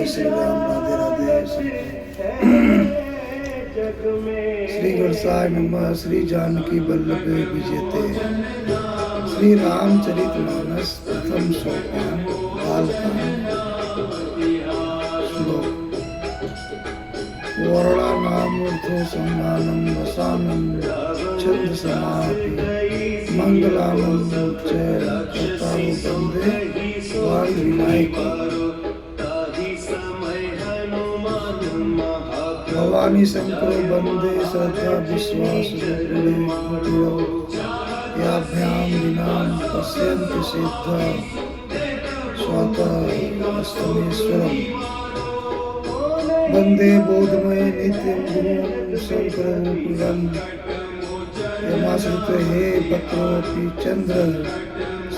श्री राम राधे राधे। श्री गणसाय नमः। श्री जानकी वल्लभ विजेते। श्री रामचरितमानस प्रथम सोपान बालकांड। श्लोक। वर्णानामूर्धो सम्मानं वसानं छंद समापि मंगलानं च कर्तारं वन्दे वाणी विनायकम्। भवानी शंकर वंदे श्रद्धा विश्वास याभ्यां विनाम पश्यन्ति सिद्धा स्वतःस्तमेश्वरम्। वंदे बोधमय नित्यं गुरुं शंकरं यमाश्रित हे पत्रोऽपि चंद्र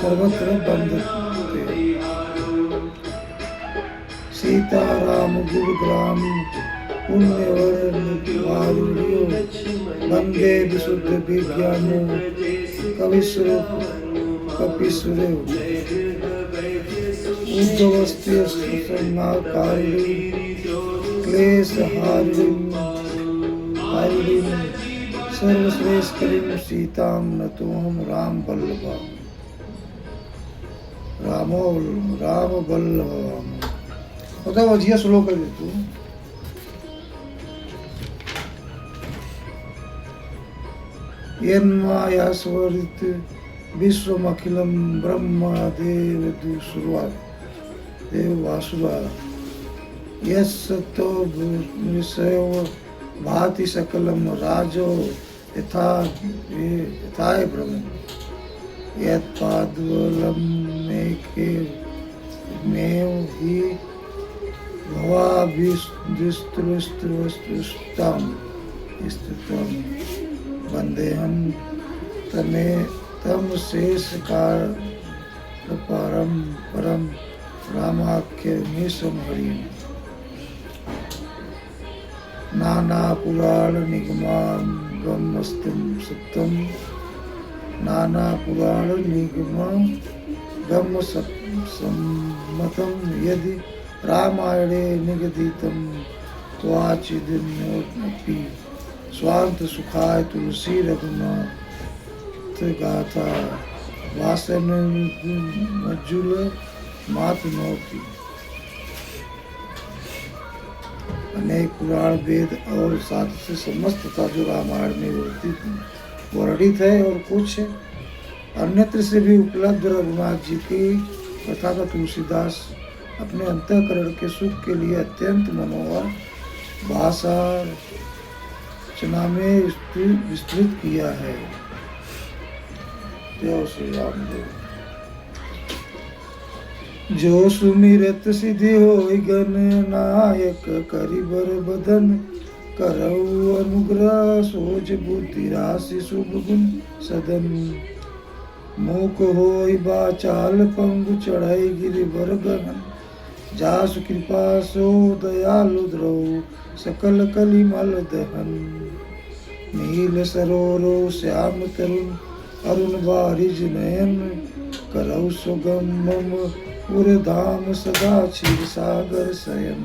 सर्वत्र वन्दते। सीताराम गुरुग्राम पुण्यवर्णियो वंदे विशुद्ध विज्ञानो कविस्वरूप कपिस्वरो उद्धवस्त्यसंहाकारिणी क्लेशहारिणीं सर्वश्रेष्ठीं सीतां नतोऽहं राम वल्लभाम्। राम वल्लभाम्। बताओ अजिया श्लोक है तू। यन्मायास्वरित विश्वमखिलं ब्रह्मदेव देव वासुरा यस्सतो विषयो भाति सकलं राजो यथाय ब्रह्म यत्पाद्वलमेव हि भवाभिस्तुष्टां स्थितं वन्देऽहं तम शेष परम रामाख्यमीशं हरिं। नाना पुराण निगमागमस्तं सत्यं नाना पुराण निगमगम सम्मतं यदि रामायणे निगदितं त्वाचिदन्योऽपि स्वान्त सुखाय तुलसी रघुनाथ गाथा वासन मज्जुल मात नौती। अनेक पुराण वेद और शास्त्र से समस्त था जो रामायण में वर्णित है और कुछ अन्यत्र से भी उपलब्ध रघुनाथ जी की कथा का तुलसीदास अपने अंतःकरण के सुख के लिए अत्यंत मनोहर भाषा रचना में विस्तृत किया है। जय श्री राम। जो सुमिरत सिद्धि होई गणनायक करिबर बदन करऊ अनुग्रह सोच बुद्धि राशि शुभ गुण सदन। मूक होई बाचाल पंगु चढ़ाई गिरिवर गहन जासु कृपा सो दयालु द्रौ सकल कलिमल दहन। नील सरोरो श्याम तरुण अरुण बारिज नयन करौ सुगम मम पुर धाम सदा क्षीर सागर शयन।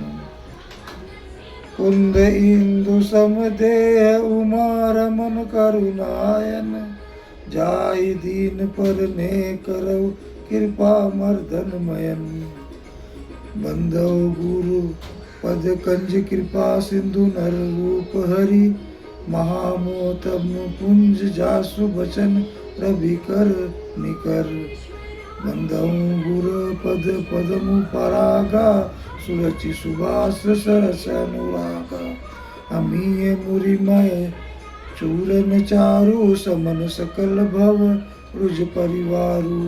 कुंद इंदु समदेह उमा रमन करुणायन जाय दीन पर ने करौ कृपा मर्दन मयन। बंधौ गुरु पद कंज कृपा सिंधु नर रूप हरि महामोतम पुंज जासु बचन रवि कर निकर। बंधौ गुरु पद पदमु परागा सुरचि सुबास सरस अनुरागा। अमीय मुरिमय चूरन चारु समन सकल भव रुज परिवारु।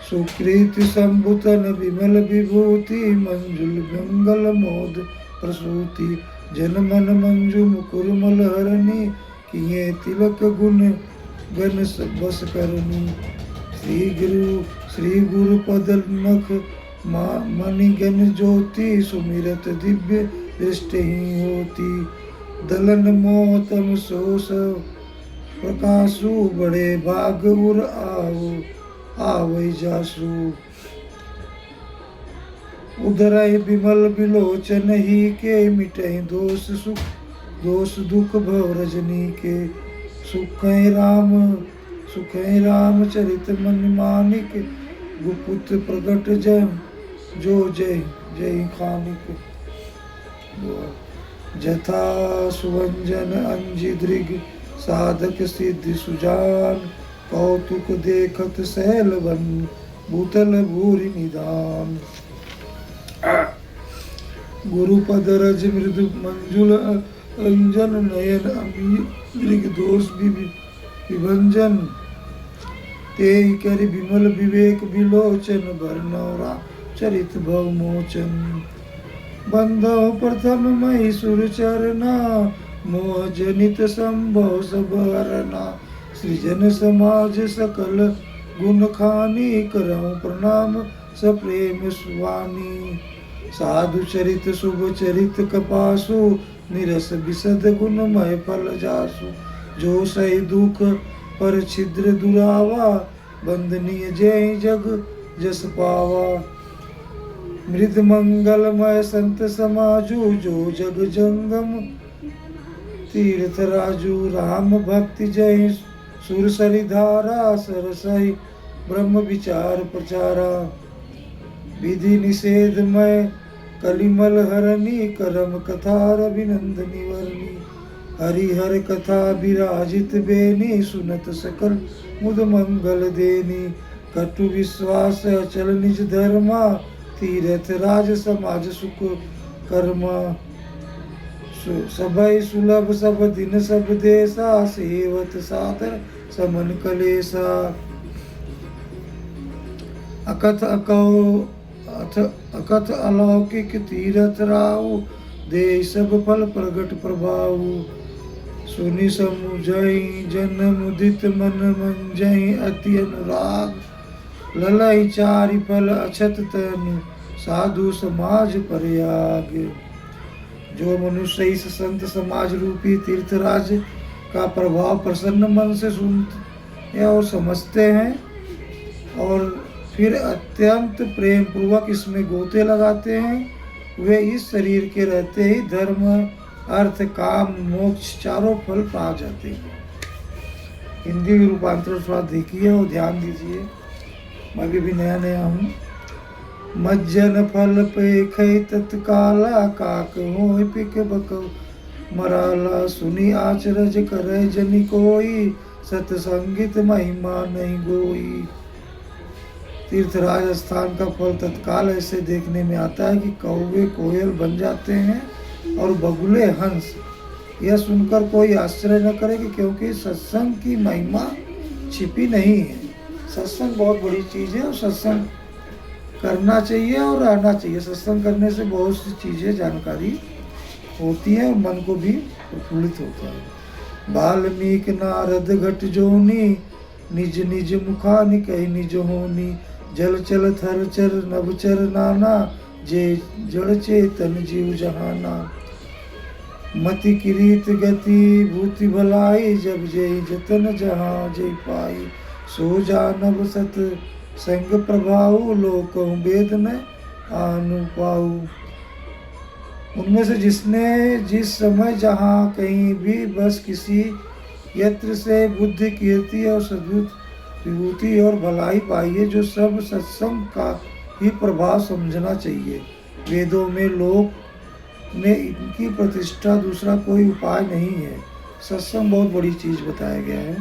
सुकृत संभुतन विमल विभूति मंजुल मंगल मोद प्रसूति। जन मन मंजु मुकुर मल हरणी किए तिलक गुण गण बस करनी। श्री गुरु पद नख मणिगण ज्योति सुमिरत दिव्य दृष्टि होती। दलन मोहतम सोस प्रकाशु बड़े भाग उर आवै जासु। उदरय विमल बिलोचन ही के, मिटहि दोष सुख दोष दुख भव रजनी के। सुखै राम चरित मन मानिक, गुपुत प्रगट जय जो जय जय खानिक। जथा सुवंजन अंजि दृग, साधक सिद्धि सुजान। कौतुक देखत सैल वन, भूतल भूरि निदान। गुरुपद रज मृदु मंजुल अंजन, नयन अमृग दोष विभंजन। तेहि करि विमल विवेक विलोचन, बरनौरा चरित भव मोचन। बंधव प्रथम मही सुर चरना, मोह जनित संभव सब हरना। सृजन समाज सकल गुण खानी, करऊं प्रणाम सप्रेम सुवानी। साधु चरित शुभ चरित कपासु, निरस विशद गुणमय फल जासु। जो सही दुख पर छिद्र दुरावा, बंदनीय जय जग जस पावा। मृद मंगलमय संत समाजु, जो जग जंगम तीर्थ राजू। राम भक्ति जय सुर सरिधारा, सरसई ब्रह्म विचार प्रचारा। विधि निषेधमय कलिमल हरणी, करम कथा रविनंदनी वर्णी। हरिहर कथा विराजित बेनी, सुनत सकल मुद मंगल देनी। कटु विश्वास अचल निज धर्मा, तीर्थ राज समाज सुख कर्मा। सभय सुलभ सब दिन सब देशा, सेवत सादर समन कलेसा। अकथ अलौकिक तीरथ राउ, दे सब फल प्रगट प्रभाव। सुनि समुझई जन मुदित मन, मंजई अति अनुराग। ललई चारि फल अछत तनु, साधु समाज परयाग। जो मनुष्य इस संत समाज रूपी तीर्थराज का प्रभाव प्रसन्न मन से सुनते और समझते हैं, और फिर अत्यंत प्रेम पूर्वक इसमें गोते लगाते हैं, वे इस शरीर के रहते ही धर्म अर्थ काम मोक्ष चारों फल पा जाते हैं। हिंदी में रूपांतरण थोड़ा देखिए और ध्यान दीजिए, मैं भी नया नया हूँ। मज्जन फल पे खै तत्काला, काक होय पिक बक मराला। सुनी आचरज करे जनि कोई, सतसंगित महिमा नहीं गोई। तीर्थराज स्थान का फल तत्काल ऐसे देखने में आता है कि कौवे कोयल बन जाते हैं और बगुले हंस। यह सुनकर कोई आश्चर्य न करे कि क्योंकि सत्संग की महिमा छिपी नहीं है। सत्संग बहुत बड़ी चीज़ है और सत्संग करना चाहिए और रहना चाहिए। सत्संग करने से बहुत सी चीज़ें जानकारी होती है और मन को भी प्रफुल्लित होता है। वाल्मीकि नारद घट जोनी, निज निज मुखानि कहि निज होनी। जल चल थर चर नभचर नाना, जे जड़ चेतन जीव जहाना। मति किरीत गति भूति भलाई, जब जय जतन जहाँ जय पाई। सो जानब सत संग प्रभाऊ, लोक वेद न आनु पाऊ। उनमें से जिसने जिस समय जहाँ कहीं भी बस किसी यत्र से बुद्धि कीर्ति और सद्बुद्धि विभूति और भलाई पाई है, जो सब सत्संग का ही प्रभाव समझना चाहिए। वेदों में लोक में इनकी प्रतिष्ठा दूसरा कोई उपाय नहीं है। सत्संग बहुत बड़ी चीज़ बताया गया है।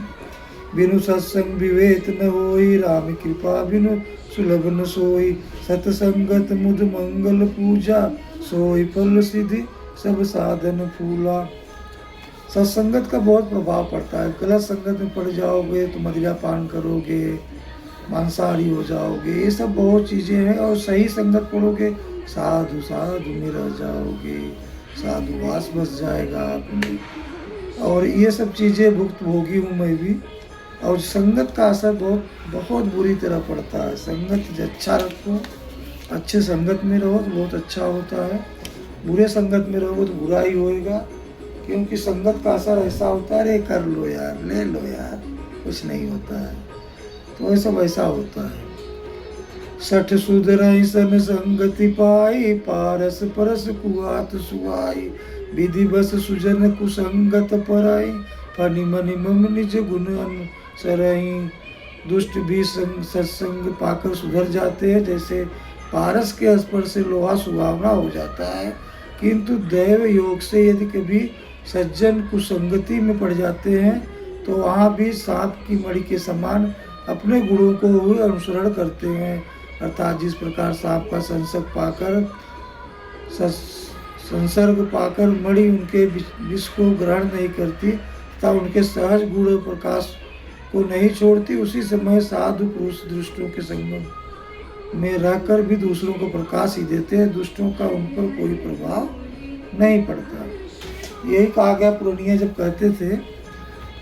बिनु सत्संग विवेक न होई, राम कृपा बिनु सुलभ न सोई। सतसंगत मुद मंगल पूजा, सोई फल सिद्धि सब साधन फूला। सत्संगत का बहुत प्रभाव पड़ता है। गलत संगत में पड़ जाओगे तो मदिरा पान करोगे, मांसाहारी हो जाओगे, ये सब बहुत चीज़ें हैं। और सही संगत पढ़ोगे, साधु साधु में रह जाओगे, साधुवास बस जाएगा आपने। और ये सब चीज़ें भुक्तभोगी हूँ मैं भी। और संगत का असर बहुत बुरी तरह पड़ता है। संगत अच्छा रखो, अच्छे संगत में रहो तो बहुत अच्छा होता है। बुरे संगत में रहोगे तो बुरा ही होएगा, क्योंकि संगत का असर ऐसा होता है, अरे कर लो यार, ले लो यार, कुछ नहीं होता है। तो ये सब ऐसा होता है। सठ सुधरई सन संगति पाई, पारस परस कुआत सुआई, विधि बस सुजन कुसंगत पराई, फनि मनि मम निज गुण अनुसरई। दुष्ट भी सत्संग पाकर सुधर जाते हैं, जैसे पारस के स्पर्श से लोहा सुहावना हो जाता है, किंतु दैव योग से यदि कभी सज्जन कुसंगति में पड़ जाते हैं तो वहाँ भी सांप की मणि के समान अपने गुणों को हुए अनुसरण करते हैं। अर्थात जिस प्रकार सांप का संसर्ग पाकर मणि उनके विष को ग्रहण नहीं करती तथा उनके सहज गुण प्रकाश को नहीं छोड़ती, उसी समय साधु पुरुष दुष्टों के संगम में रहकर भी दूसरों को प्रकाश ही देते हैं, दुष्टों का उन पर कोई प्रभाव नहीं पड़ता। यही कहा गया पुरानिया जब कहते थे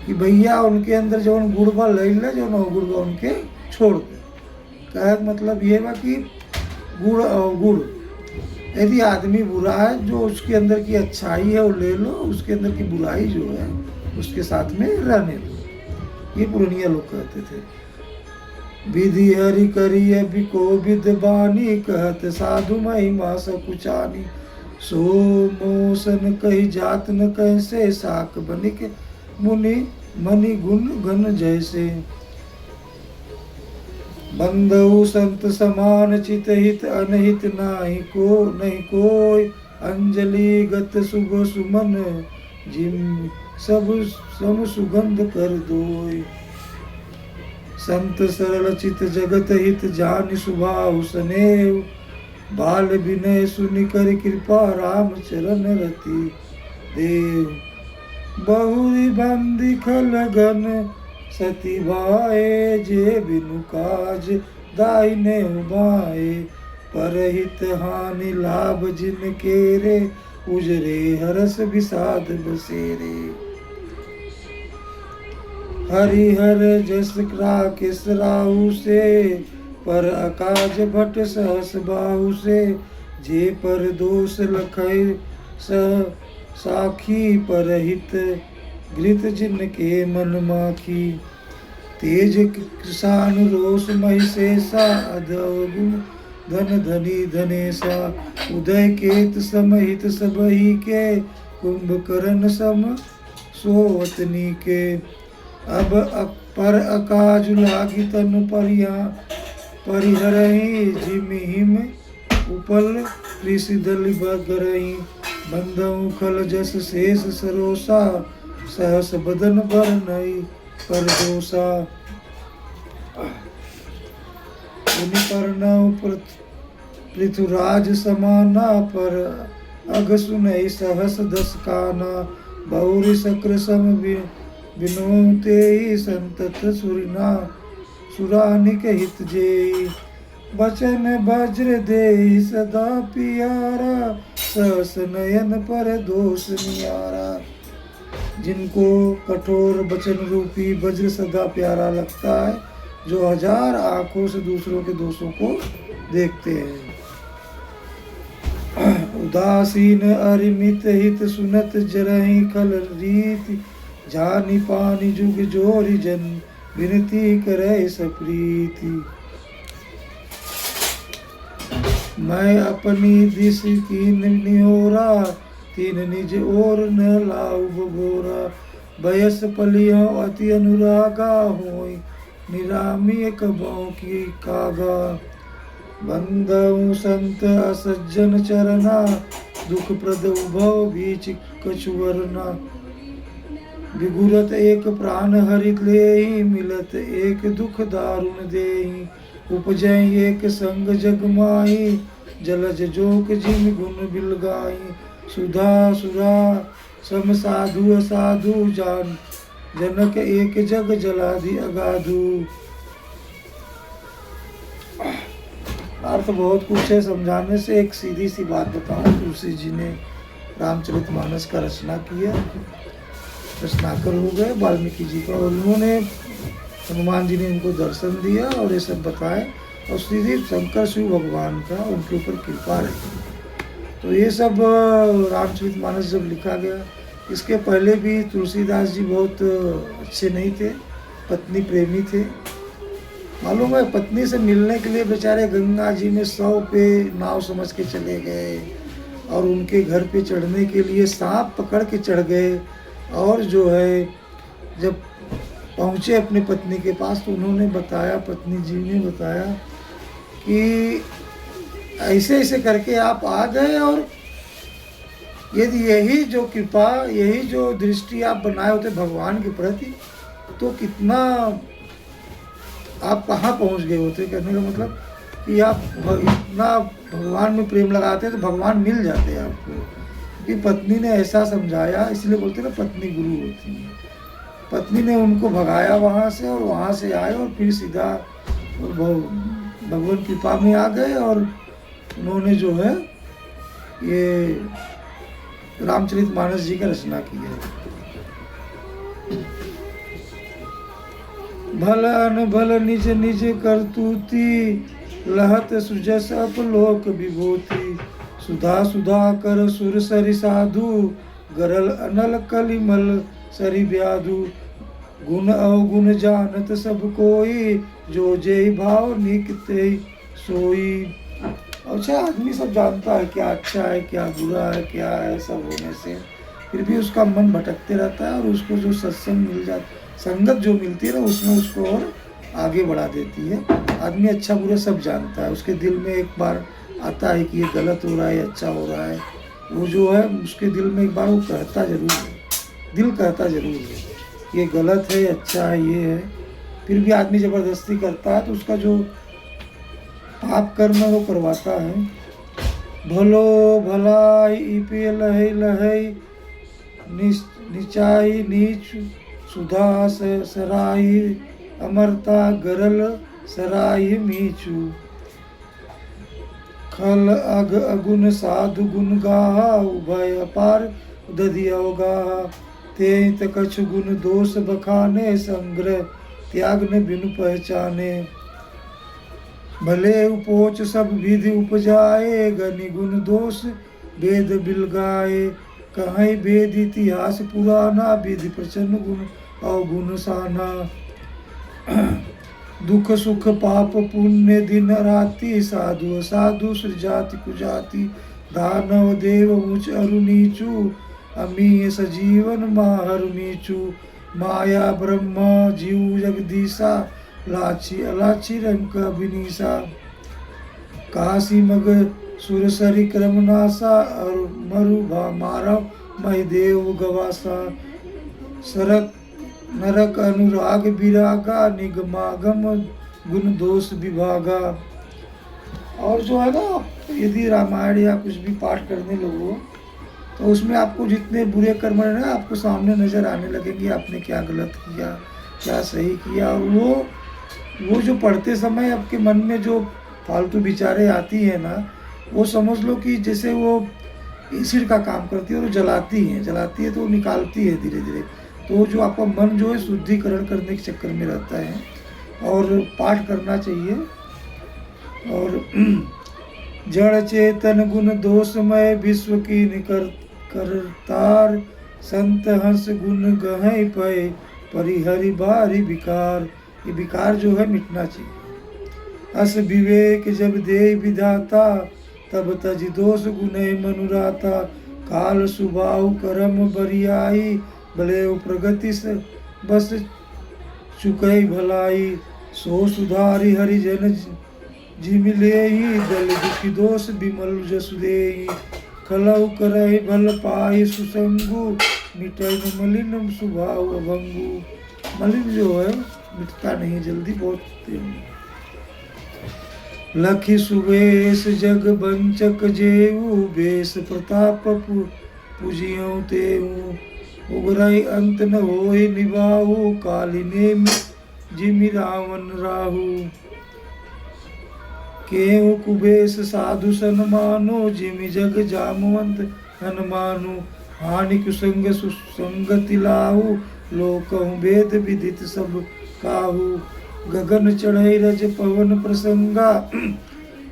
कि भैया उनके अंदर जो गुड़ बा लई ले, जो न गुड़ बा उनके छोड़ दे। कहे मतलब ये बा कि गुड़ अवगुण, यदि आदमी बुरा है जो उसके अंदर की अच्छाई है वो ले लो, उसके अंदर की बुराई जो है उसके साथ में रहने दो। ये पुरानिया लोग कहते थे। विधि हरि करिय बिको विद बानी, कहत साधु महिमा सकुचानी, सो मोसन कही जात न कैसे, साक बनिक मुनि मनि गुण घन जैसे। बंधु संत समान चित हित अनहित नहीं कोई, अंजलि गत शुभ सुमन जिम सब सम सुगंध कर दोय। संत सरल चित जगत हित जानि सुभाव सनेव, बाल विनय सुनि कर कृपा राम चरण रति देव। बहुरी बंदी खलगन सती भाए, जे बिनु काज दाहिने उबाए, परहित हानि लाभ जिन केरे, उजरे हरस विषाद बसेरे। हरिहर जस राकेश राहु से, पर अकाज भट सहस बाहु से, जे पर दोष लखै साखी, परहित घृत जिनके मन माखी। तेज किसान रोष महिषेषा, अधगुण धन धनी धनेशा, उदय केत समहित सबही के, कुंभकर्ण सम सोवतनी के। अब पर अकाज लागी तनु परिहरहि, जिम हिम उपल ऋषिदल बगरहि। बंधु खल जस शेष सरोसा, सहस बदन बरनई परदोषा। पर्णव पृथुराज समाना, पर अग सुनई सहस दस काना। बहुरी शक्र सम विनोते ही, संतत सुरिना सुरानिक हित जेई। बचन वज्र दे सदा पियारा, सहस नयन पर दोष नियारा। जिनको कठोर वचन रूपी वज्र सदा प्यारा लगता है, जो हजार आंखों से दूसरों के दोषों को देखते हैं। उदासीन अरिमित हित सुनत जरहि खल रीति, जानी पानी जुग जोरी जन विनती करे सप्रीति। मैं अपनी दिश कीन निहोरा, तीन निज ओर न लाऊ बबोरा। बयस पलियों अति अनुरागा, होई निरामी कबों की कागा। बंधु संत असज्जन चरना, दुख प्रद उभव बीच कछुवरना। विगुरत एक प्राण हरित लेहि, मिलत एक दुख दारुण देहि। उपजय एक संग जग माही, जलज जोक जिम गुण बिलगाई। सुधा सुरा सम साधु असाधु, जान जनक एक जग जलाधि अगाधु। अर्थ बहुत कुछ है, समझाने से एक सीधी सी बात बताऊं। तुलसी जी ने रामचरितमानस का रचना किया, रचनाकर हो गए वाल्मीकि जी का, और उन्होंने हनुमान जी ने उनको दर्शन दिया और ये सब बताए, और सीधे शंकर शिव भगवान का उनके ऊपर कृपा रही। तो ये सब रामचरितमानस जब लिखा गया, इसके पहले भी तुलसीदास जी बहुत अच्छे नहीं थे, पत्नी प्रेमी थे, मालूम है, पत्नी से मिलने के लिए बेचारे गंगा जी में 100 पे नाव समझ के चले गए, और उनके घर पे चढ़ने के लिए सांप पकड़ के चढ़ गए। और जो है जब पहुँचे अपनी पत्नी के पास तो उन्होंने बताया, पत्नी जी ने बताया कि ऐसे ऐसे करके आप आ गए, और यदि यही जो कृपा, यही जो दृष्टि आप बनाए होते भगवान के प्रति, तो कितना आप कहाँ पहुँच गए होते। कहने का मतलब कि आप इतना भगवान में प्रेम लगाते हैं तो भगवान मिल जाते हैं आपको। कि पत्नी ने ऐसा समझाया, इसलिए बोलते हैं ना पत्नी गुरु होती है। पत्नी ने उनको भगाया वहाँ से, और वहाँ से आए और फिर सीधा भगवान कृपा में आ गए, और उन्होंने जो है ये रामचरितमानस जी का रचना की है। भल अनभल निज निज करतूती, लहत सुजस अपलोक विभूति। सुधा सुधा कर सुर सरि साधु, गरल अनल कलिमल सरि ब्याधु। गुण अवगुण जानत सब कोई, जो जय भाव निकते सोई। अच्छा, आदमी सब जानता है क्या अच्छा है क्या बुरा है क्या है, सब होने से फिर भी उसका मन भटकते रहता है, और उसको जो सत्संग मिल जाता, संगत जो मिलती है ना, उसमें उसको और आगे बढ़ा देती है। आदमी अच्छा बुरा सब जानता है, उसके दिल में एक बार आता है कि ये गलत हो रहा है, अच्छा हो रहा है, वो जो है उसके दिल में एक बार वो कहता जरूर है, दिल कहता जरूर है ये गलत है, अच्छा है, ये है। फिर भी आदमी ज़बरदस्ती करता है तो उसका जो पाप कर्म वो करवाता है। भलो भलाई पे लहै लहै, नीचाई नीच सुधा सराई। अमरता गरल सराई मीचू। खल अग अगुण साधु गुण गाहा, उभय अपार उदधि अवगाहा। ते कछ गुण दोष बखाने, संग्रह त्याग न बिनु पहचाने। भले उपोच सब विधि उपजाए, गनि गुण दोष वेद बिलगाए। कहीं वेद इतिहास पुराना, विधि प्रचन्न गुण अवगुण साना। दुख सुख पाप पुण्य दिन राति, साधु असाधु सृजाति कुजाति। दानव देव उच्च अरु नीचू, अमीय सजीवन माहर मीचू। माया ब्रह्मा जीव जगदीशा, लाची अलाची रंक अभिनीसा। काशी मग सुरसरी क्रमनासा, और मरु मारव महिदेव गवासा। सरक नरक अनुराग विरागा, निगमागम गुण दोष विभागा। और जो है ना, यदि रामायण या कुछ भी पाठ करने लगो तो उसमें आपको जितने बुरे कर्म है ना, आपको सामने नज़र आने लगेंगे, आपने क्या गलत किया क्या सही किया। और वो जो पढ़ते समय आपके मन में जो फालतू विचारें आती है ना, वो समझ लो कि जैसे वो एसिड का काम करती है, और वो जलाती है तो वो निकालती है धीरे धीरे। तो जो आपका मन जो है शुद्धिकरण करने के चक्कर में रहता है, और पाठ करना चाहिए। और जड़ चेतन गुण दोषमय, विश्व की करतार। संत हंस गुण गहै पय, परिहरि बारी विकार। ये विकार जो है मिटना चाहिए। अस विवेक जब दे विधाता, तब तज दोष गुणै मनुराता। काल सुबाहु करम बरियाई, भले प्रगति से बस चुकई भलाई। सो सुधारी हरिजन जिमिलेहि, दल दुखी दोष विमल जसुदेहि। कलौ करहि भल पाहि सुसंगु, मिटै मलिन सुभाव अभंगु। मलिन जो है मिटता नहीं जल्दी, बहुत लखी सुवेश जग बंचक जेऊ, बेस प्रताप पूजियौ तेऊ। उगरई अंत न होय निभाऊ, कालिने जिमि रावण राहु। केहू कुबेश साधु सन्मानो, जिमि जग जामवंत हनुमानु। हानि कुसंग सुसंगति लाहु, लोकहु वेद विदित सब काहू। गगन चढ़ई रज पवन प्रसंगा,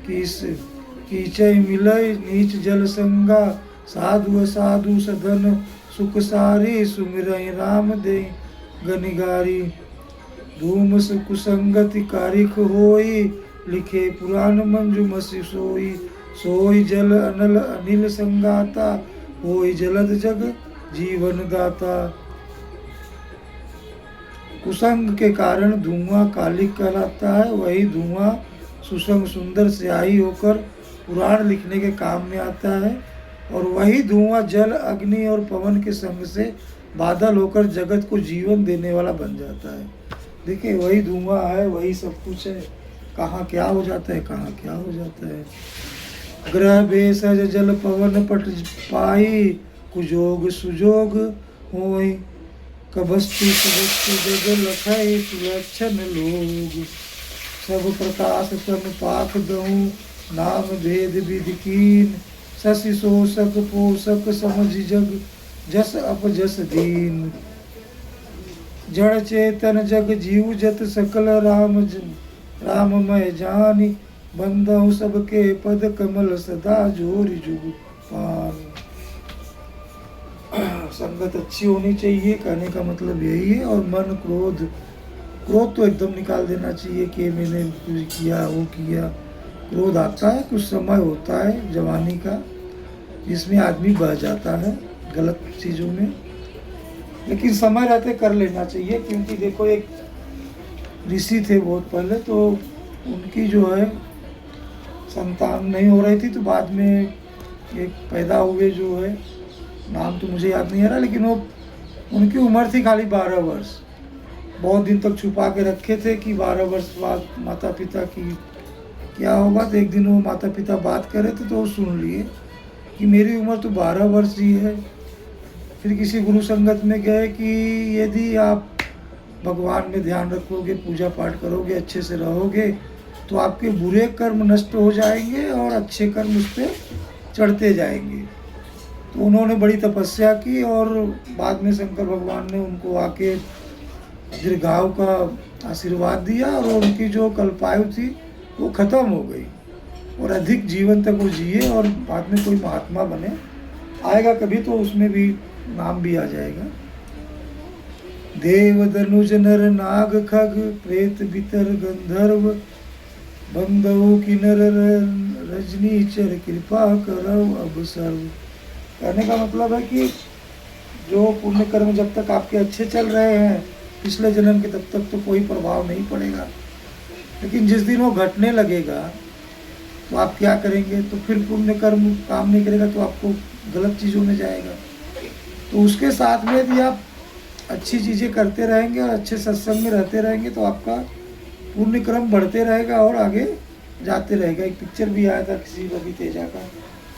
कीचय मिलय नीच जल संगा। साधु असाधु सधन सुख सारी, सुमिरहि राम दे गनिगारी। धूम से कुसंगति कारिक होई, लिखे पुराण मंजू मसी सोई। सोई जल अनल अनिल संगाता, होई जलद जग जीवन दाता। कुसंग के कारण धुआं कालिक कहलाता है, वही धुआं सुसंग सुंदर स्याही होकर पुराण लिखने के काम में आता है। और वही धुआं जल अग्नि और पवन के संग से बादल होकर जगत को जीवन देने वाला बन जाता है। देखिए वही धुआं है, वही सब कुछ है। कहाँ क्या हो जाता है, कहाँ क्या हो जाता है। ग्रह भेषज जल पवन पट पाई, कुजोग सुजोग होई। कबस्तु सुबस्तु जग लखई, सुलक्षण लोग। सब प्रकाश तम पाख दहूँ, नाम भेद विधि कीन। शशि शोषक पोषक समझ जग, जस अपजस दीन। जड़ चेतन जग जीव जत सकल राममय जानी। बंदहु सबके पद कमल सदा जोरि जुग पान। संगत अच्छी होनी चाहिए, कहने का मतलब यही है। और मन क्रोध तो एकदम निकाल देना चाहिए कि मैंने कुछ किया वो किया। क्रोध आता है, कुछ समय होता है जवानी का, जिसमें आदमी बह जाता है गलत चीज़ों में, लेकिन समय रहते कर लेना चाहिए। क्योंकि देखो एक ऋषि थे बहुत पहले, तो उनकी जो है संतान नहीं हो रही थी, तो बाद में एक पैदा हुए जो है, नाम तो मुझे याद नहीं आ रहा, लेकिन वो उनकी उम्र थी खाली 12 वर्ष। बहुत दिन तक छुपा के रखे थे कि 12 वर्ष बाद माता पिता की क्या होगा। तो एक दिन वो माता पिता बात कर रहे थे, तो वो सुन लिए कि मेरी उम्र तो 12 वर्ष ही है। फिर किसी गुरु संगत में गए कि यदि आप भगवान में ध्यान रखोगे, पूजा पाठ करोगे, अच्छे से रहोगे, तो आपके बुरे कर्म नष्ट हो जाएंगे और अच्छे कर्म उस पर चढ़ते जाएंगे। तो उन्होंने बड़ी तपस्या की और बाद में शंकर भगवान ने उनको आके दीर्घायु का आशीर्वाद दिया और उनकी जो कल्पायु थी वो खत्म हो गई और अधिक जीवन तक वो जिए और बाद में कोई महात्मा बने। आएगा कभी तो उसमें भी नाम भी आ जाएगा। देव धनुज नर नाग खग, प्रेत बितर गंधर्व। बंदऊ किन्नर रजनी चर, कृपा करो अब सर्व। कहने का मतलब है कि जो पुण्य कर्म जब तक आपके अच्छे चल रहे हैं पिछले जन्म के, तब तक तो कोई प्रभाव नहीं पड़ेगा। लेकिन जिस दिन वो घटने लगेगा तो आप क्या करेंगे? तो फिर पुण्य कर्म काम नहीं करेगा तो आपको गलत चीज़ों में जाएगा। तो उसके साथ में यदि आप अच्छी चीज़ें करते रहेंगे और अच्छे सत्संग में रहते रहेंगे तो आपका पुण्य कर्म बढ़ते रहेगा और आगे जाते रहेगा। एक पिक्चर भी आया था किसी रवि तेजा का,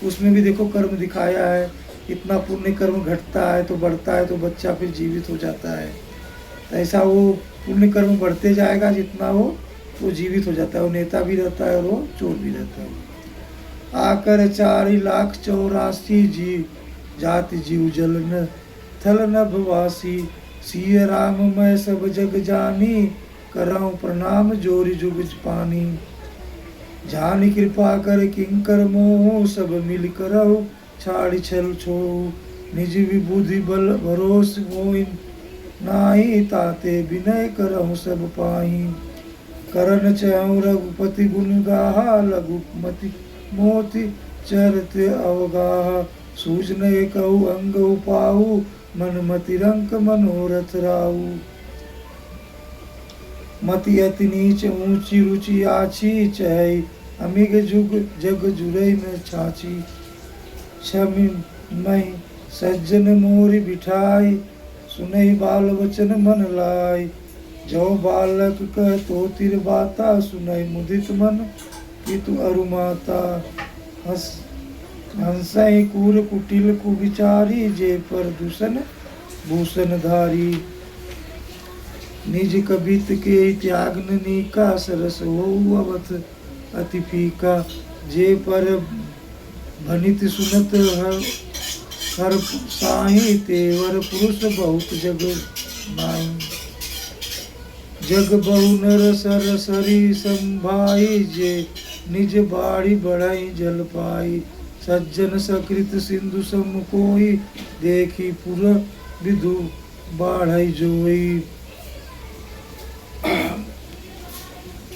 उसमें भी देखो कर्म दिखाया है। इतना पुण्य कर्म घटता है तो बढ़ता है तो बच्चा फिर जीवित हो जाता है। तो ऐसा वो पुण्य कर्म बढ़ते जाएगा जितना वो जीवित हो जाता है। वो नेता भी रहता है और वो चोर भी रहता है। आकर 4,84,000 जीव, जाति जीव जलन थल नभवासी। सिय राम मैं सब जग जानी, करऊँ प्रणाम जोरि जुग पानी। जानी कृपा कर किंकर मोह, सब मिल करहु छाड़ी छल छो। निज विबुधि बल भरोस मोइन, नाही ताते विनय करहु सब पाई। करन चहु रघुपति गुण गाहा, लघुमति मोति चरित अवगाहा। सूझन कहु अंग उपाऊ, मन मति रंक मनोरथ राऊ। मति अति नीच ऊंची रुचि आछी, चहै अमिग जुग जग जुरई न छाछी। क्षमि महि सज्जन मोरि बिठाई, सुनहि बाल वचन मन लाई। जो बालक कह तो तिर बाता, सुनहि मुदित मन पितु अरु माता। हंसहि कूर कुटिल कुविचारी, जे पर दूषण भूषण धारी। निज कबित के त्यागन नीका, सरस हो अवथ अति फीका। जे पर भनित सुनत हर साही, तेवर पुरुष बहुत जग नाई। जग बहु नर सर सरी संभाई, जे निज बाड़ी बढ़ाई जल पाई। सज्जन सकृत सिंधु सम कोई, देखी पुर विधु बाढ़ई जोई।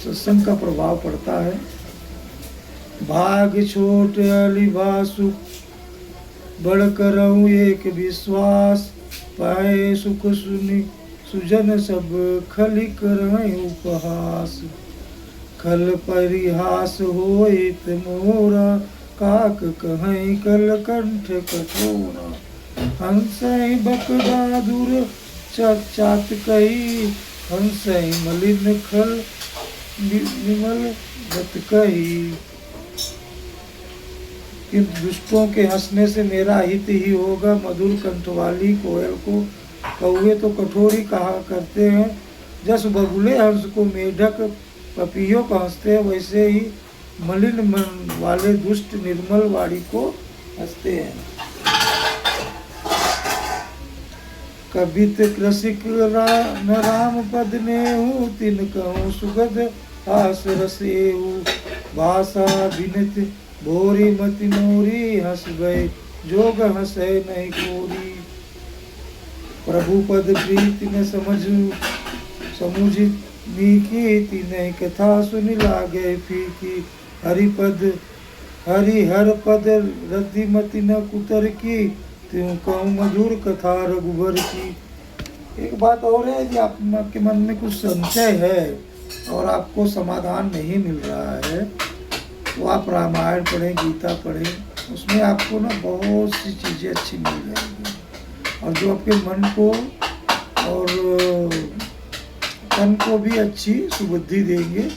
सत्संग का प्रभाव पड़ता है। भाग छोट अलिभा सुख, बड़ करऊँ एक विश्वास, पाए सुख सुनि सुजन सब, खलि करहीं उपहास। खल परिहास होइत मोरा, काक कहीं कल कंठ कठोरा। हंसई बकदादुर चात कही, हंसई मलिन खल विमल बत कही। किंतु दुष्टों के हंसने से मेरा हित ही होगा। मधुर कंठ वाली कोयल को कौवे तो कठोर ही कहा करते हैं। जस बगुले हंस को मेढक पपियों को हंसते हैं, वैसे ही मलिन मन वाले दुष्ट निर्मल वाणी को हंसते हैं। कबित कृषिक न राम पद नेहु, तिन कहूँ सुगध हास रसेहु। भाषा बिनत भोरी मति मोरी, हंस गए जोग हंसे नहीं कोरी। प्रभु पद प्रीति न समुझी नीकी, तिन्ह कथा सुन लागे फीकी। हरि हर पद रति मति न कुतर की, त्यों कहूँ मधुर कथा रघुबर की। एक बात और है कि आपके मन में कुछ संशय है और आपको समाधान नहीं मिल रहा है, तो आप रामायण पढ़ें, गीता पढ़ें, उसमें आपको ना बहुत सी चीज़ें अच्छी मिल जाएंगी और जो आपके मन को और तन को भी अच्छी सुबुद्धि देंगे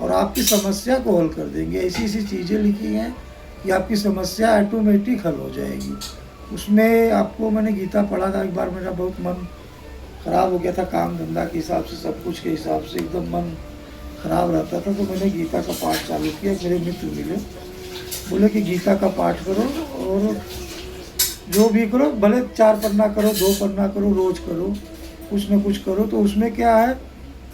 और आपकी समस्या को हल कर देंगे। ऐसी ऐसी चीज़ें लिखी हैं कि आपकी समस्या ऑटोमेटिक हल हो जाएगी। उसमें आपको मैंने गीता पढ़ा था एक बार, मेरा बहुत मन ख़राब हो गया था, काम धंधा के हिसाब से, सब कुछ के हिसाब से एकदम मन ख़राब रहता था, तो मैंने गीता का पाठ चालू किया। मेरे मित्र मिले, बोले कि गीता का पाठ करो और जो भी करो, भले 4 पन्ना करो, 2 पन्ना करो, रोज़ करो, कुछ न कुछ करो। तो उसमें क्या है,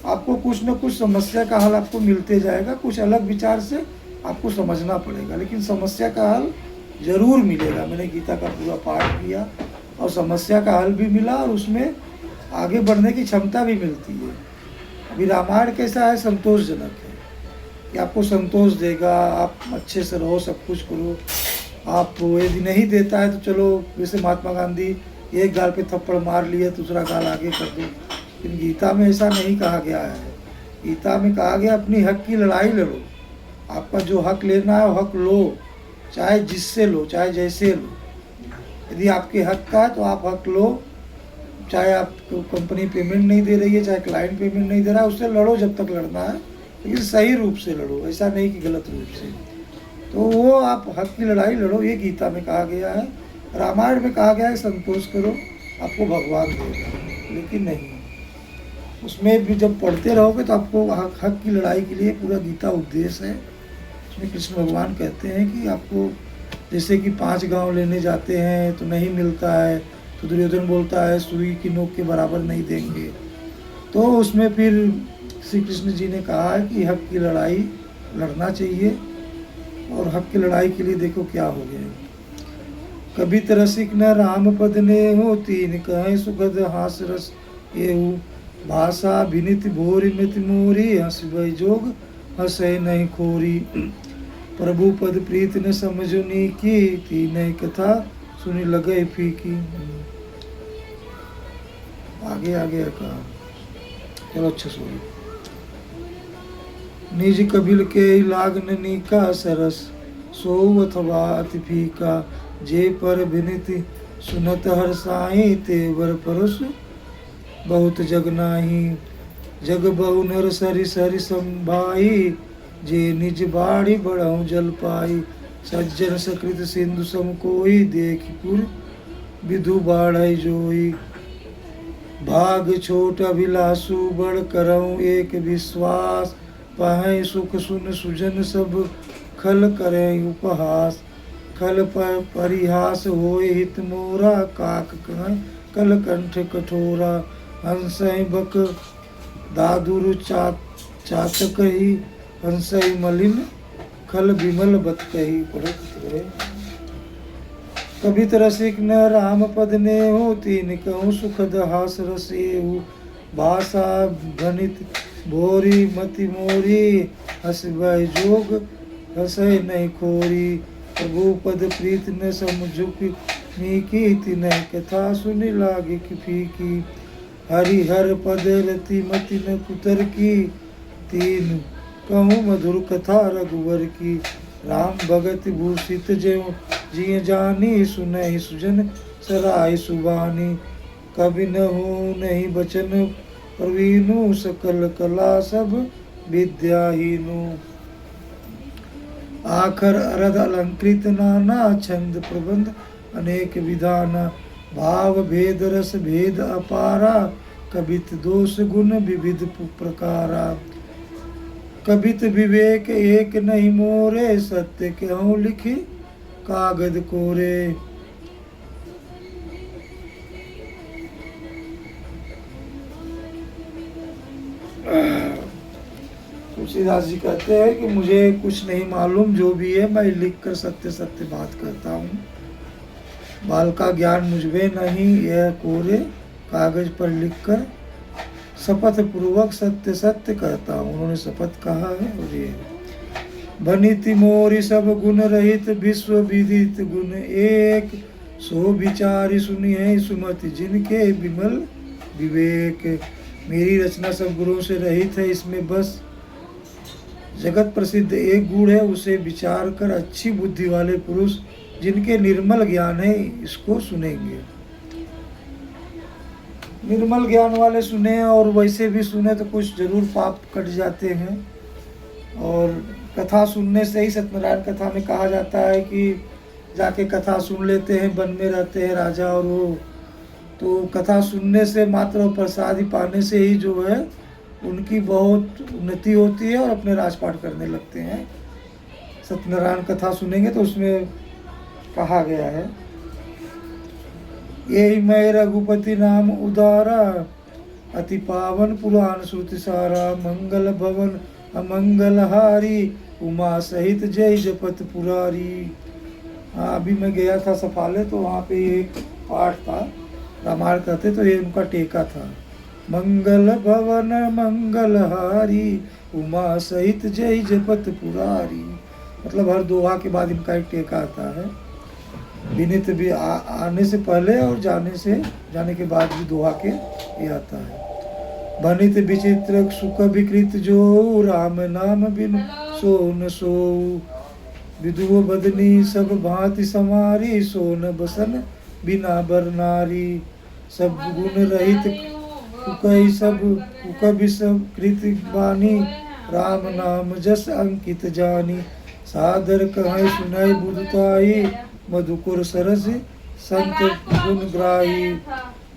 आपको कुछ न कुछ समस्या का हल आपको मिलते जाएगा। कुछ अलग विचार से आपको समझना पड़ेगा, लेकिन समस्या का हल ज़रूर मिलेगा। मैंने गीता का पूरा पाठ किया और समस्या का हल भी मिला और उसमें आगे बढ़ने की क्षमता भी मिलती है। अभी रामायण कैसा है, संतोषजनक है कि आपको संतोष देगा, आप अच्छे से रहो, सब कुछ करो। आप यदि नहीं देता है तो चलो, जैसे महात्मा गांधी एक गाल पे थप्पड़ मार लिए, दूसरा गाल आगे कर दो, लेकिन गीता में ऐसा नहीं कहा गया है। गीता में कहा गया अपनी हक की लड़ाई लड़ो, आपका जो हक लेना है वो हक लो, चाहे जिससे लो, चाहे जैसे लो। यदि आपके हक का है तो आप हक लो, चाहे आपको कंपनी पेमेंट नहीं दे रही है, चाहे क्लाइंट पेमेंट नहीं दे रहा है, उससे लड़ो जब तक लड़ना है, लेकिन सही रूप से लड़ो, ऐसा नहीं कि गलत रूप से। तो वो आप हक की लड़ाई लड़ो, ये गीता में कहा गया है। रामायण में कहा गया है संतोष करो, आपको भगवान देगा, लेकिन नहीं, उसमें भी जब पढ़ते रहोगे तो आपको हक की लड़ाई के लिए पूरा गीता उपदेश है। उसमें कृष्ण भगवान कहते हैं कि आपको जैसे कि 5 गांव लेने जाते हैं तो नहीं मिलता है, तो दुर्योधन बोलता है सुई की नोक के बराबर नहीं देंगे। तो उसमें फिर श्री कृष्ण जी ने कहा है कि हक की लड़ाई लड़ना चाहिए, और हक की लड़ाई के लिए देखो क्या हो गया। कबित रसिक न राम पद नेहु, तीन कहें सुखद हास रस एहु। भाषा विनित भोरी मित मोरी, हंस भय जोग हंसे नहीं खोरी। प्रभु पद प्रीत न समझुनी की, तीन कथा सुनी लगे फीकी। आगे आगे कहा, चलो अच्छा सुनिए। निज कबिल के लागननी का सरस, सो अथवा अति फीका। जे पर विनिति सुनत हर साई, तेवर परस बहुत जग नाही। जग बहु नर सरि सरि संभाई, जे निज बाड़ी बढ़ऊ जल पाई। सज्जन सकृत सिंधु सम कोई, देखि पुर विधु बाढ़ई जोई। भाग छोट अभिलाषु बड़ करऊँ एक विश्वास। पाहै सुख सुन सुजन सब, खल करें उपहास। खल पर परिहास होए हित मोरा, काक कहें कल कंठ कठोरा। हंसई बक दादुर चात कही, हंसई मलिन खल विमल बत कही। पढ़त रहे। कबित रसिक न राम पद नेहु, तीन कहूँ सुखद हास रसेहु। भाषा भनित भोरी मति मोरी हस बह जोग हसै नहीं खोरी। प्रभु पद प्रीत न समझुक नीकी तिनह कथा सुनि लागे कि फीकी। हरि हर पद रति मति न कुतर की तीन कहूँ मधुर कथा रघुवर की। राम भगत भूषित ज्यों जिय जानी सुनहि सुजन सराय सुबानी। कभी न हो नहीं बचन प्रवीणु सकल कला सब विद्याहीनु। आखर अरद अलंकृत नाना छंद प्रबंध अनेक विधाना। भाव भेद रस भेद अपारा कबित दोष गुण विविध प्रकारा। कबित विवेक एक नहीं मोरे सत्य क्यों लिखी कागद कोरे। तुलसीदास जी कहते हैं कि मुझे कुछ नहीं मालूम, जो भी है मैं लिखकर सत्य सत्य बात करता हूँ। बाल का ज्ञान मुझमें नहीं, यह कोरे कागज पर लिखकर शपथ पूर्वक सत्य सत्य कहता हूँ। उन्होंने शपथ कहा है। और ये बनिति मोरी सब गुण रहित विश्व विदित गुण एक। सो विचारी सुनी है सुमति जिनके विमल विवेक। मेरी रचना सब गुणों से रहित है, इसमें बस जगत प्रसिद्ध एक गुण है, उसे विचार कर अच्छी बुद्धि वाले पुरुष जिनके निर्मल ज्ञान है इसको सुनेंगे। निर्मल ज्ञान वाले सुने और वैसे भी सुने तो कुछ जरूर पाप कट जाते हैं। और कथा सुनने से ही, सत्यनारायण कथा में कहा जाता है कि जाके कथा सुन लेते हैं, वन में रहते हैं राजा और वो, तो कथा सुनने से मात्र प्रसादी पाने से ही जो है उनकी बहुत उन्नति होती है और अपने राजपाट करने लगते हैं। सत्यनारायण कथा सुनेंगे तो उसमें कहा गया है, यही मैं रघुपति नाम उदारा अति पावन पुराण श्रुति सारा। मंगल भवन अमंगल हारी उमा सहित जय जपत पुरारी। हाँ, अभी मैं गया था सफाले तो वहाँ पे एक पाठ था, रामायण कहते तो ये उनका टेका था। मंगल भवन मंगल हारी उमा सहित जय जपत पुरारी। मतलब हर दोहा के बाद इनका एक टेका आता है। विनित भी आने से पहले और जाने के बाद भी दोहा के ये आता है। बनित विचित्र सुख विकृत जो राम नाम बिन सो न सो। विदुओ बदनी सब भांति समारी सोन बसन बिना बरनारी। सब गुण रहित कुकई सब कुकबि सब कृत बानी। राम नाम जस अंकित जानी। सादर कहे सुनाई बुधताई मधुकुर सरस संत गुण ग्राही।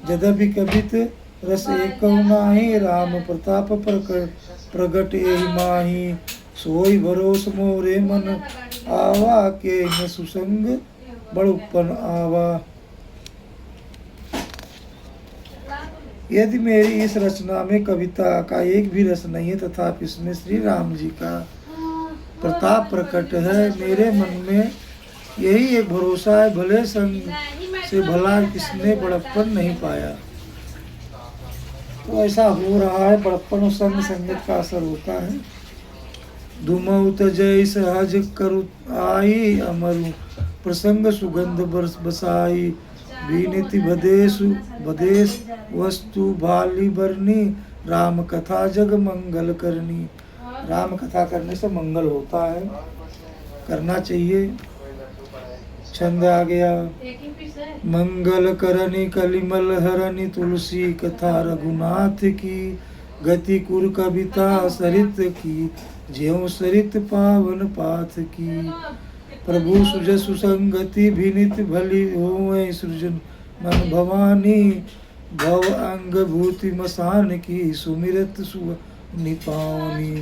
जदपि कबित रस एक नाही राम प्रताप प्रगट एहि माही। सोई भरोस मोरे मन आवा के न सुसंग बड़ुपन आवा। यदि मेरी इस रचना में कविता का एक भी रस नहीं है तथापि इसमें श्री राम जी का प्रताप प्रकट है। मेरे मन में यही एक भरोसा है, भले संग से भला किसने बड़प्पन नहीं पाया। तो ऐसा हो रहा है, बड़प्पन और संग संगत का असर होता है। धुमौत जय सहज करु आई अमरु प्रसंग सुगंध बरस बसाई। विनीति बदेश वस्तु भाली बरनी राम कथा जग मंगल करनी। राम कथा करने से मंगल होता है, करना चाहिए। छंद आ गया, मंगल करनी कलिमल हरनी तुलसी कथा रघुनाथ की। गति कुर कविता सरित की ज्यों सरित पावन पाथ की। प्रभु सुजस सुसंगति विनित भली होए सृजन मन भवानी। भव अंग भूति मसान की सुमिरत सुनि पावनी।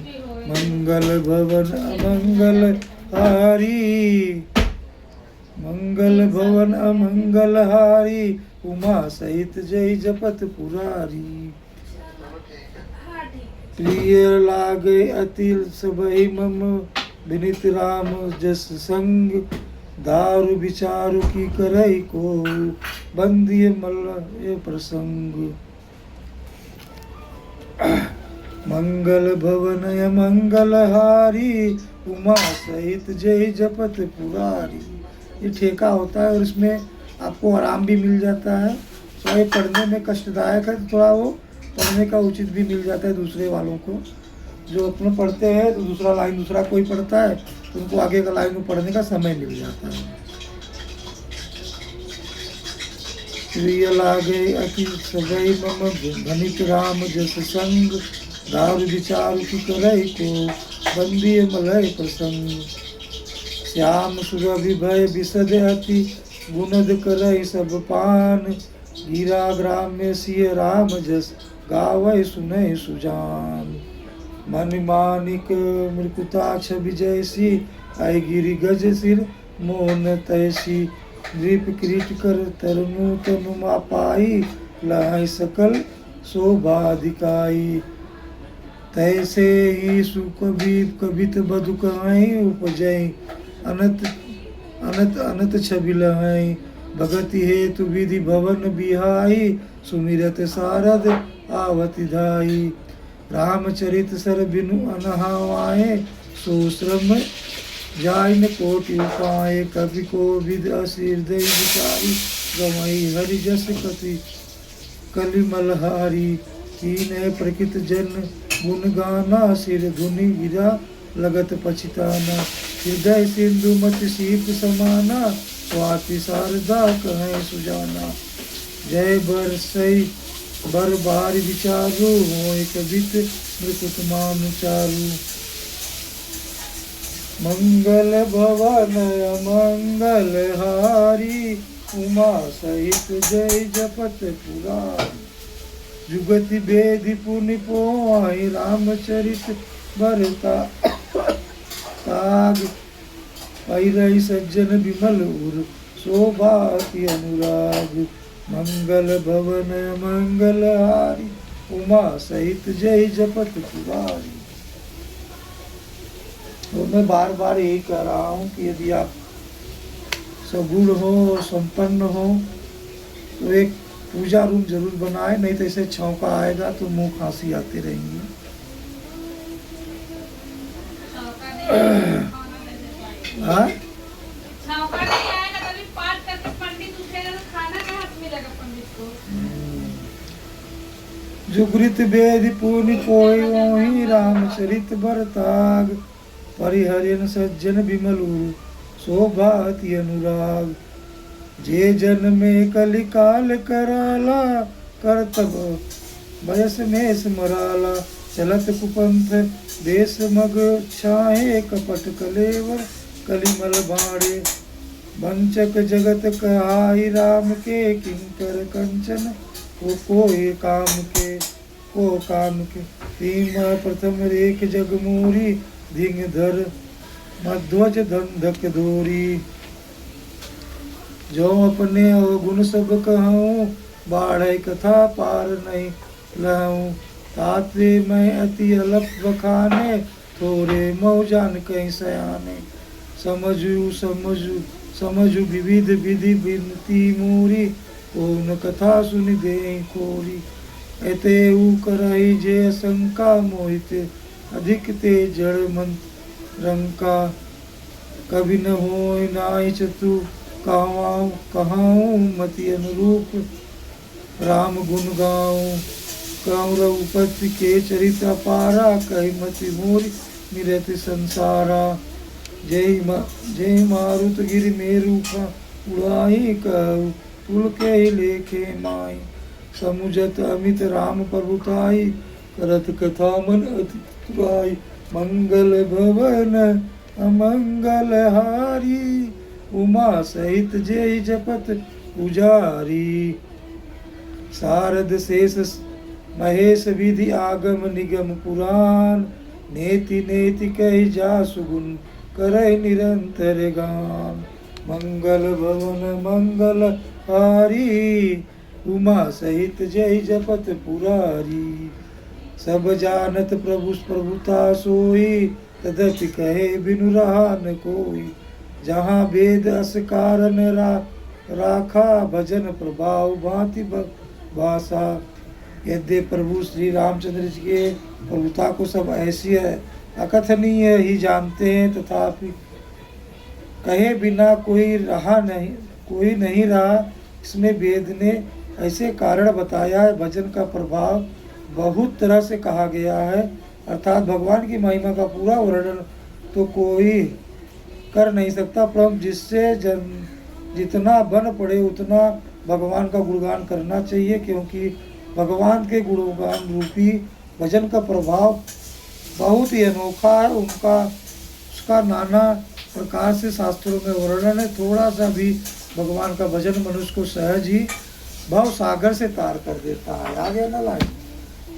मंगल भवन अमंगल हारी मंगल भवन अमंगल हारी उमा सहित जय जपत पुरारी। प्रिय लागे अति सबहि मम विनित राम जस संग। दारु विचारु की करई को बंदिय मल ये प्रसंग। मंगल भवन मंगलहारी उमा सहित जय जपत पुरारी। ये ठेका होता है और इसमें आपको आराम भी मिल जाता है। थोड़ा ये पढ़ने में कष्टदायक है, तो थोड़ा वो पढ़ने का उचित भी मिल जाता है दूसरे वालों को। जो अपने पढ़ते हैं तो दूसरा लाइन दूसरा कोई पढ़ता है तो उनको आगे का लाइन में पढ़ने का समय मिल जाता है। प्रिय लागे अति सगई मम धनिक राम जस संग दार विचार की करई को बंदी मलय प्रसंग। श्याम सुरभि भय विशद अति गुणद करई सब पान गिरा ग्राम में सिय राम जस गावै सुनय सुजान। मन मानिक मृकुता छवि जैसी आई गिरि गज सिर मोहन तैसी। दीप किरीट कर तरनु तनुमा पाई लहै सकल शोभा दिखाई। तैसे ही सुकबीत कबित बधु कहीं उपजई अनत अनत अनत छवि लहई। भगति हेतु विधि भवन बिहाई सुमिरत सारद आवति धाई। रामचरित सर बिनु अनहावाए सो श्रम जाय न कोटि उपाय। कवि को विद असिरदय विचारी गवई हरि जस कति कलिमलहारी। कीन प्रकृत जन गुण गाना सिर धुनि गिरा लगत पछिताना। हृदय सिंधु मति शीत समाना स्वाति शारदा कहें सुजाना। जय बरसई बर बार विचारो होय कवित मृकुत मान चारु। मंगल भवन मंगल हारी उमा सहित जय जपत पुरारी। जुगति बेदि पुनि पोई रामचरित बरता ताग। पैरई सज्जन विमल उर शोभा अति अनुराग। मंगल भवन मंगल हारी उमा सहित जय जपत पुरारी। तो मैं बार बार यही कह रहा हूँ कि यदि आप सगुण हो संपन्न हो तो एक पूजा रूम जरूर बनाए, नहीं तो ऐसे छौंका आएगा तो मुंह खांसी आते रहेंगे। हाँ? जुगृत वेद पुनि पोई ओहि रामचरित बरताग। परिहरिन सज्जन विमलु शोभा अति अनुराग। जे जन में कलिकाल कराला करतब बयस में स्मराला। चलत कुपंथ देश मग छाहे कपट कलेवर कलिमल बाड़े। वंचक जगत कहाई राम के किंकर कंचन कोई काम के तीन प्रथम रेख जग मोरी। धिंग धर मध्वज धंधक दोरी। जो अपने अवगुण सब कहूँ बाढ़ कथा पार नहीं लहूँ। ताते मैं अति अलप बखाने थोड़े मऊ जान कहीं सयाने। समझू विविध विधि बिनती मोरी कौन कथा सुनि दे खोरी। एते ऊ करही जे शंका मोहित अधिक ते जड़ मन रंका। कभी न होय नाई चतु कहाऊँ मति अनुरूप। राम गुण गाऊँ कहूँ रघुपति के चरित अपारा। कही मति मोरी निरत संसारा। जय मारुत गिरि मेरु उड़ाई कहूँ तुल के लेखे माई। समुझत अमित राम प्रभुताई करत कथा मन अति तुराई। मंगल भवन अमंगल हारी उमा सहित जय जपत पुजारी। शारद शेष महेश विधि आगम निगम पुराण। नेति नेति कहि जासु गुण करय निरंतर गान। मंगल भवन मंगल हारी उमा सहित जय जपत पुरारी। सब जानत प्रभु प्रभुता सोई तदपि कहे बिनु रहा न कोई। जहाँ वेद अस कारण राखा भजन प्रभाव भांति भाषा। यद्यपि प्रभु श्री रामचंद्र जी के प्रभुता को सब ऐसी अकथनीय ही जानते हैं, तथापि कहे बिना कोई नहीं रहा। इसमें वेद ने ऐसे कारण बताया है। भजन का प्रभाव बहुत तरह से कहा गया है, अर्थात भगवान की महिमा का पूरा वर्णन तो कोई कर नहीं सकता, परंतु जिससे जितना बन पड़े उतना भगवान का गुणगान करना चाहिए, क्योंकि भगवान के गुणगान रूपी भजन का प्रभाव बहुत ही अनोखा है। उसका नाना प्रकार से शास्त्रों में वर्णन है। थोड़ा सा भी भगवान का भजन मनुष्य को सहज ही भाव सागर से तार कर देता है। आगे ना लाइन,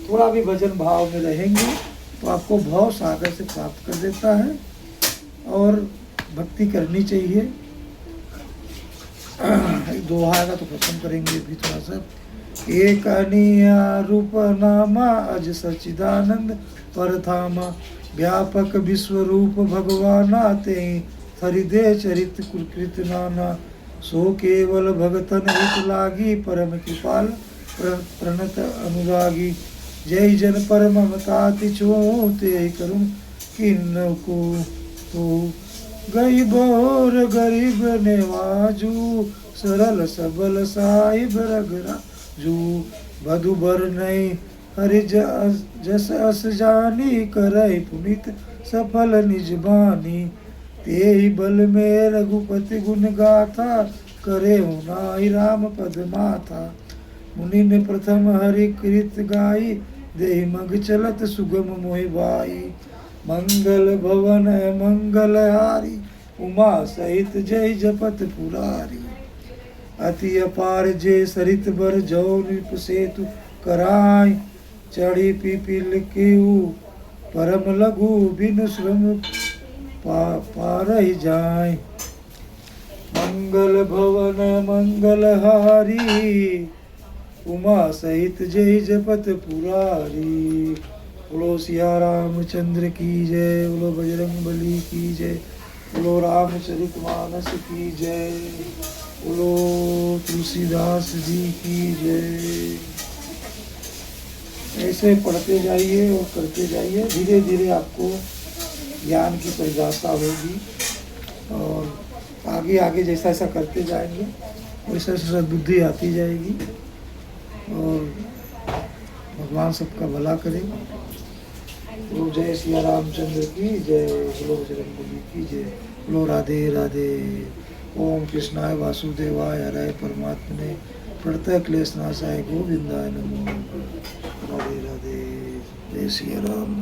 थोड़ा भी भजन भाव में रहेंगे तो आपको भाव सागर से प्राप्त कर देता है, और भक्ति करनी चाहिए। दोहा का तो खत्म करेंगे भी थोड़ा सा। एक अनिया रूप नामा अज सचिदानंद परधामा, व्यापक विश्व रूप भगवान आते हृदय चरित कुकृत नाना, सो केवल भगतन हित लागी परम कृपाल प्रणत अनुरागी, जय जन पर ममता तिछोते करुण किन्न को, तो गई बोर गरीब नेवाजू, सरल सबल साहिब रघराजू, बधुबर नहीं हरि जस अस जानी, करई पुनित सफल निज बानी, तेहि बल में रघुपति गुण गाथा, करे नाहि राम पद माथा, मुनि ने प्रथम हरि कृत गाई, देहि मग चलत सुगम मोहि बाई, मंगल भवन मंगल हारी, उमा सहित जय जपत पुरारी, अति अपार जे सरित बर जौ नृप सेतु कराई, चढ़ी पिपिल केऊ परम लघु बिनु श्रम पार ही जाय, मंगल भवन मंगल हारी, उमा सहित जय जपत पुरारी। बोलो सिया रामचंद्र की जय, बोलो बजरंग बली की जय, बोलो रामचरित मानस की जय, बोलो तुलसीदास जी की जय। ऐसे पढ़ते जाइए और करते जाइए, धीरे धीरे आपको ज्ञान की परिभाषा होगी, और आगे आगे जैसा ऐसा करते जाएंगे वैसा सद्बुद्धि आती जाएगी, और भगवान सबका भला करेगा। तो जय सिया रामचंद्र की जय, बोलो बजरंग बली की जय, बोलो राधे राधे। ओम कृष्णाय वासुदेवाय हराय परमात्मने प्रणतः क्लेशनाशाय गोविंदाय नमो। राधे राधे, जय सिया राम।